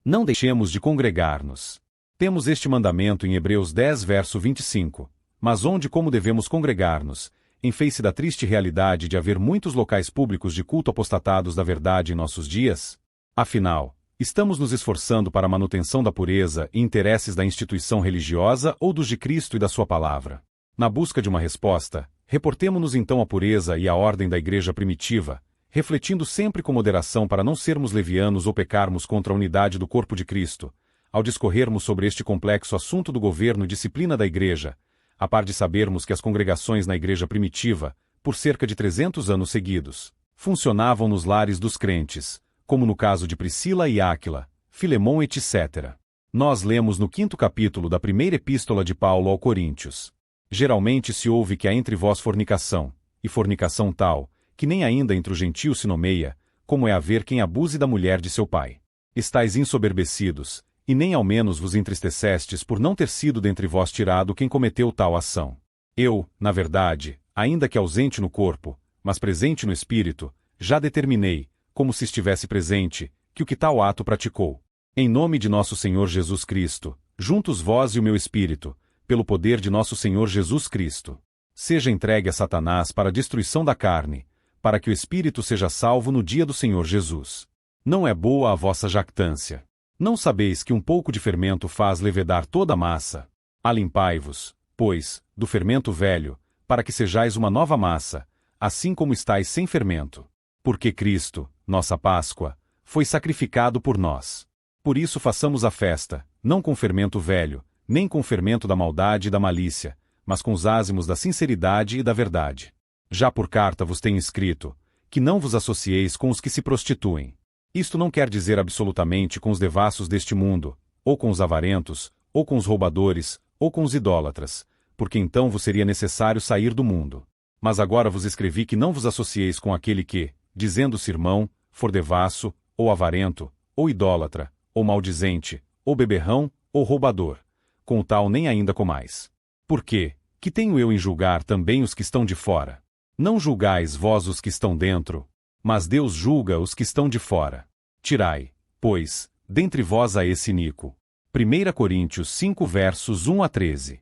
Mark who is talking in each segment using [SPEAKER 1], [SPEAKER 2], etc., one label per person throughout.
[SPEAKER 1] Não deixemos de congregar-nos. Temos este mandamento em Hebreus 10, verso 25. Mas onde e como devemos congregar-nos, em face da triste realidade de haver muitos locais públicos de culto apostatados da verdade em nossos dias? Afinal, estamos nos esforçando para a manutenção da pureza e interesses da instituição religiosa ou dos de Cristo e da sua palavra? Na busca de uma resposta, reportemo-nos então à pureza e à ordem da igreja primitiva, refletindo sempre com moderação para não sermos levianos ou pecarmos contra a unidade do corpo de Cristo, ao discorrermos sobre este complexo assunto do governo e disciplina da igreja, a par de sabermos que as congregações na igreja primitiva, por cerca de 300 anos seguidos, funcionavam nos lares dos crentes, como no caso de Priscila e Áquila, Filemão, etc. Nós lemos no 5º capítulo da primeira epístola de Paulo ao Coríntios. Geralmente se ouve que há entre vós fornicação, e fornicação tal, que nem ainda entre os gentios se nomeia, como é haver quem abuse da mulher de seu pai. Estais ensoberbecidos, e nem ao menos vos entristecestes por não ter sido dentre vós tirado quem cometeu tal ação. Eu, na verdade, ainda que ausente no corpo, mas presente no espírito, já determinei, como se estivesse presente, que o que tal ato praticou. Em nome de nosso Senhor Jesus Cristo, juntos vós e o meu espírito, pelo poder de nosso Senhor Jesus Cristo, seja entregue a Satanás para a destruição da carne, para que o espírito seja salvo no dia do Senhor Jesus. Não é boa a vossa jactância. Não sabeis que um pouco de fermento faz levedar toda a massa? Alimpai-vos, pois, do fermento velho, para que sejais uma nova massa, assim como estáis sem fermento. Porque Cristo, nossa Páscoa, foi sacrificado por nós. Por isso façamos a festa, não com fermento velho, nem com fermento da maldade e da malícia, mas com os ázimos da sinceridade e da verdade. Já por carta vos tenho escrito, que não vos associeis com os que se prostituem. Isto não quer dizer absolutamente com os devassos deste mundo, ou com os avarentos, ou com os roubadores, ou com os idólatras, porque então vos seria necessário sair do mundo. Mas agora vos escrevi que não vos associeis com aquele que, dizendo-se irmão, for devasso, ou avarento, ou idólatra, ou maldizente, ou beberrão, ou roubador. Com o tal nem ainda comais. Porque, que tenho eu em julgar também os que estão de fora? Não julgais vós os que estão dentro, mas Deus julga os que estão de fora. Tirai, pois, dentre vós a esse iníquo. 1 Coríntios 5 versos 1 a 13.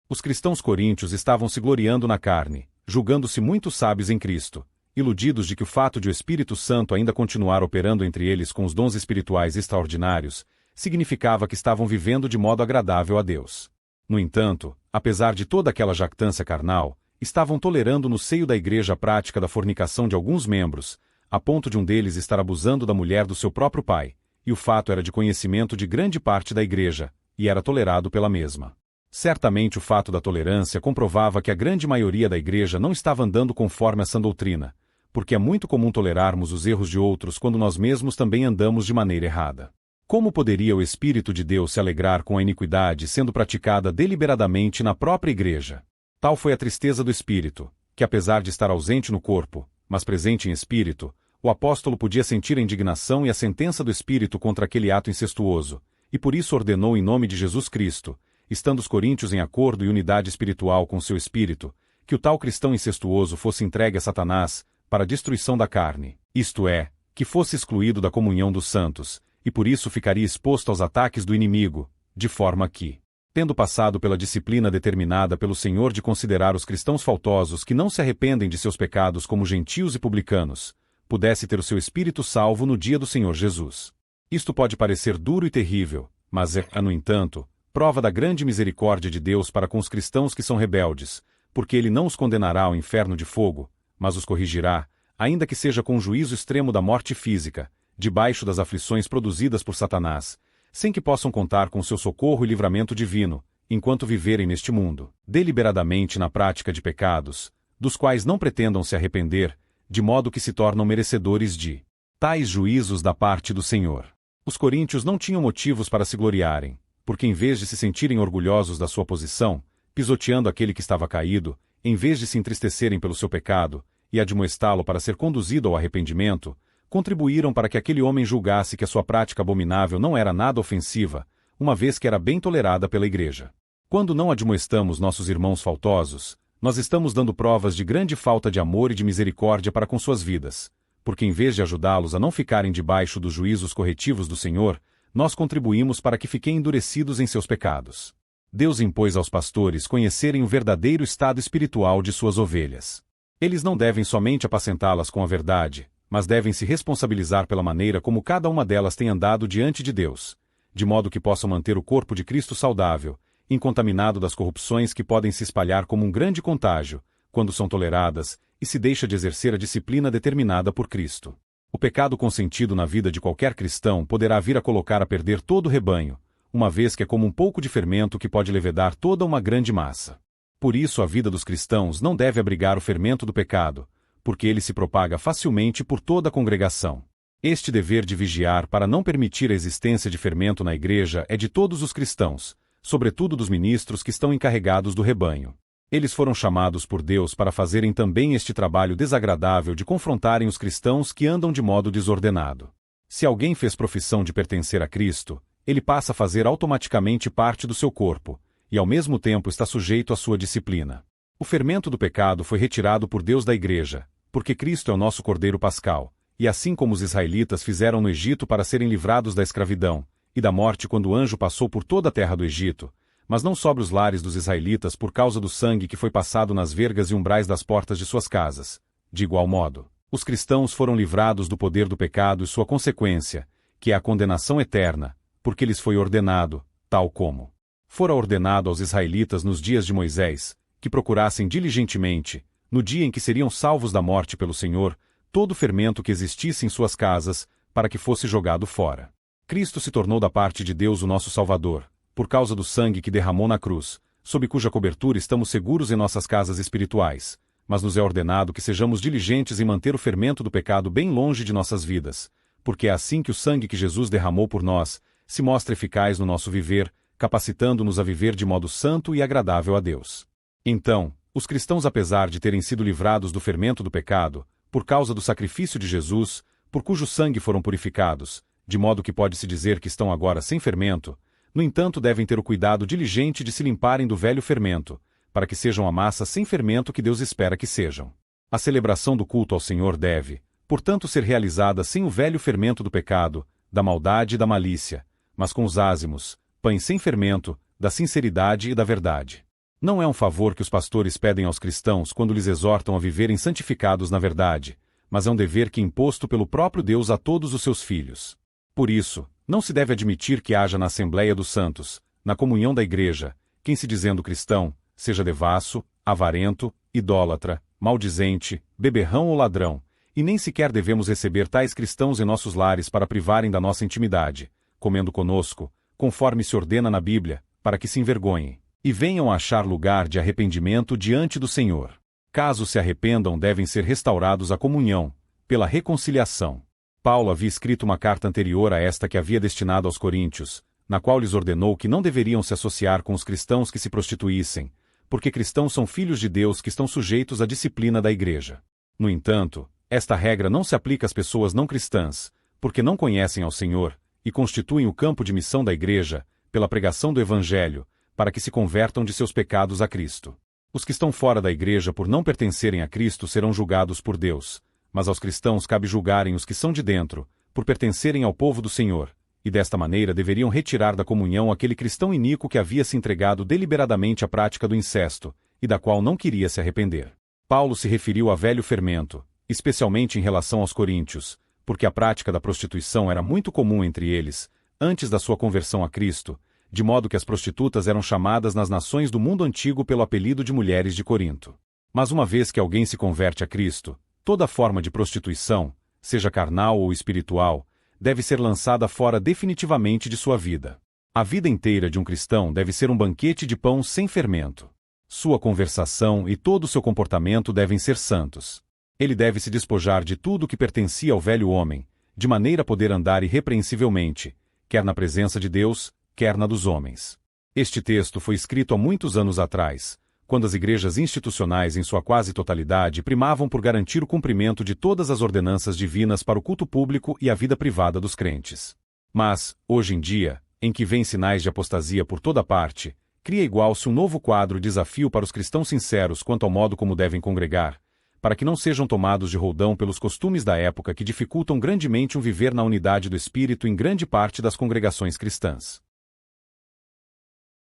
[SPEAKER 1] Os cristãos coríntios estavam se gloriando na carne, julgando-se muito sábios em Cristo, iludidos de que o fato de o Espírito Santo ainda continuar operando entre eles com os dons espirituais extraordinários, significava que estavam vivendo de modo agradável a Deus. No entanto, apesar de toda aquela jactância carnal, estavam tolerando no seio da igreja a prática da fornicação de alguns membros, a ponto de um deles estar abusando da mulher do seu próprio pai, e o fato era de conhecimento de grande parte da igreja, e era tolerado pela mesma. Certamente o fato da tolerância comprovava que a grande maioria da igreja não estava andando conforme essa doutrina, porque é muito comum tolerarmos os erros de outros quando nós mesmos também andamos de maneira errada. Como poderia o Espírito de Deus se alegrar com a iniquidade sendo praticada deliberadamente na própria igreja? Tal foi a tristeza do Espírito, que apesar de estar ausente no corpo, mas presente em espírito, o apóstolo podia sentir a indignação e a sentença do Espírito contra aquele ato incestuoso, e por isso ordenou em nome de Jesus Cristo, estando os coríntios em acordo e unidade espiritual com seu espírito, que o tal cristão incestuoso fosse entregue a Satanás, para a destruição da carne, isto é, que fosse excluído da comunhão dos santos, e por isso ficaria exposto aos ataques do inimigo, de forma que, tendo passado pela disciplina determinada pelo Senhor de considerar os cristãos faltosos que não se arrependem de seus pecados como gentios e publicanos, pudesse ter o seu espírito salvo no dia do Senhor Jesus. Isto pode parecer duro e terrível, mas é, no entanto, prova da grande misericórdia de Deus para com os cristãos que são rebeldes, porque ele não os condenará ao inferno de fogo, mas os corrigirá, ainda que seja com o juízo extremo da morte física, debaixo das aflições produzidas por Satanás, sem que possam contar com seu socorro e livramento divino, enquanto viverem neste mundo, deliberadamente na prática de pecados, dos quais não pretendam se arrepender, de modo que se tornam merecedores de tais juízos da parte do Senhor. Os coríntios não tinham motivos para se gloriarem, porque em vez de se sentirem orgulhosos da sua posição, pisoteando aquele que estava caído, em vez de se entristecerem pelo seu pecado, e admoestá-lo para ser conduzido ao arrependimento, contribuíram para que aquele homem julgasse que a sua prática abominável não era nada ofensiva, uma vez que era bem tolerada pela igreja. Quando não admoestamos nossos irmãos faltosos, nós estamos dando provas de grande falta de amor e de misericórdia para com suas vidas, porque em vez de ajudá-los a não ficarem debaixo dos juízos corretivos do Senhor, nós contribuímos para que fiquem endurecidos em seus pecados. Deus impôs aos pastores conhecerem o verdadeiro estado espiritual de suas ovelhas. Eles não devem somente apacentá-las com a verdade, mas devem se responsabilizar pela maneira como cada uma delas tem andado diante de Deus, de modo que possam manter o corpo de Cristo saudável, incontaminado das corrupções que podem se espalhar como um grande contágio, quando são toleradas, e se deixa de exercer a disciplina determinada por Cristo. O pecado consentido na vida de qualquer cristão poderá vir a colocar a perder todo o rebanho, uma vez que é como um pouco de fermento que pode levedar toda uma grande massa. Por isso a vida dos cristãos não deve abrigar o fermento do pecado, porque ele se propaga facilmente por toda a congregação. Este dever de vigiar para não permitir a existência de fermento na igreja é de todos os cristãos, sobretudo dos ministros que estão encarregados do rebanho. Eles foram chamados por Deus para fazerem também este trabalho desagradável de confrontarem os cristãos que andam de modo desordenado. Se alguém fez profissão de pertencer a Cristo, ele passa a fazer automaticamente parte do seu corpo, e ao mesmo tempo está sujeito à sua disciplina. O fermento do pecado foi retirado por Deus da igreja, porque Cristo é o nosso Cordeiro Pascal, e assim como os israelitas fizeram no Egito para serem livrados da escravidão e da morte quando o anjo passou por toda a terra do Egito, mas não sobre os lares dos israelitas por causa do sangue que foi passado nas vergas e umbrais das portas de suas casas. De igual modo, os cristãos foram livrados do poder do pecado e sua consequência, que é a condenação eterna, porque lhes foi ordenado, tal como fora ordenado aos israelitas nos dias de Moisés, que procurassem diligentemente, no dia em que seriam salvos da morte pelo Senhor, todo o fermento que existisse em suas casas, para que fosse jogado fora. Cristo se tornou da parte de Deus o nosso Salvador, por causa do sangue que derramou na cruz, sob cuja cobertura estamos seguros em nossas casas espirituais, mas nos é ordenado que sejamos diligentes em manter o fermento do pecado bem longe de nossas vidas, porque é assim que o sangue que Jesus derramou por nós se mostra eficaz no nosso viver, capacitando-nos a viver de modo santo e agradável a Deus. Então, os cristãos, apesar de terem sido livrados do fermento do pecado, por causa do sacrifício de Jesus, por cujo sangue foram purificados, de modo que pode-se dizer que estão agora sem fermento, no entanto devem ter o cuidado diligente de se limparem do velho fermento, para que sejam a massa sem fermento que Deus espera que sejam. A celebração do culto ao Senhor deve, portanto, ser realizada sem o velho fermento do pecado, da maldade e da malícia, mas com os ázimos, pães sem fermento, da sinceridade e da verdade. Não é um favor que os pastores pedem aos cristãos quando lhes exortam a viverem santificados na verdade, mas é um dever que é imposto pelo próprio Deus a todos os seus filhos. Por isso, não se deve admitir que haja na Assembleia dos Santos, na comunhão da Igreja, quem se dizendo cristão, seja devasso, avarento, idólatra, maldizente, beberrão ou ladrão, e nem sequer devemos receber tais cristãos em nossos lares para privarem da nossa intimidade, comendo conosco, conforme se ordena na Bíblia, para que se envergonhem, e venham a achar lugar de arrependimento diante do Senhor. Caso se arrependam, devem ser restaurados à comunhão, pela reconciliação. Paulo havia escrito uma carta anterior a esta que havia destinado aos coríntios, na qual lhes ordenou que não deveriam se associar com os cristãos que se prostituíssem, porque cristãos são filhos de Deus que estão sujeitos à disciplina da igreja. No entanto, esta regra não se aplica às pessoas não cristãs, porque não conhecem ao Senhor, e constituem o campo de missão da igreja, pela pregação do Evangelho, para que se convertam de seus pecados a Cristo. Os que estão fora da igreja por não pertencerem a Cristo serão julgados por Deus, mas aos cristãos cabe julgarem os que são de dentro, por pertencerem ao povo do Senhor, e desta maneira deveriam retirar da comunhão aquele cristão iníquo que havia se entregado deliberadamente à prática do incesto, e da qual não queria se arrepender. Paulo se referiu a velho fermento, especialmente em relação aos coríntios, porque a prática da prostituição era muito comum entre eles, antes da sua conversão a Cristo, de modo que as prostitutas eram chamadas nas nações do mundo antigo pelo apelido de mulheres de Corinto. Mas uma vez que alguém se converte a Cristo, toda forma de prostituição, seja carnal ou espiritual, deve ser lançada fora definitivamente de sua vida. A vida inteira de um cristão deve ser um banquete de pão sem fermento. Sua conversação e todo o seu comportamento devem ser santos. Ele deve se despojar de tudo o que pertencia ao velho homem, de maneira a poder andar irrepreensivelmente, quer na presença de Deus, quer na dos homens. Este texto foi escrito há muitos anos atrás, quando as igrejas institucionais em sua quase totalidade primavam por garantir o cumprimento de todas as ordenanças divinas para o culto público e a vida privada dos crentes. Mas, hoje em dia, em que vêm sinais de apostasia por toda parte, cria igual-se um novo quadro e desafio para os cristãos sinceros quanto ao modo como devem congregar, para que não sejam tomados de roldão pelos costumes da época que dificultam grandemente um viver na unidade do Espírito em grande parte das congregações cristãs.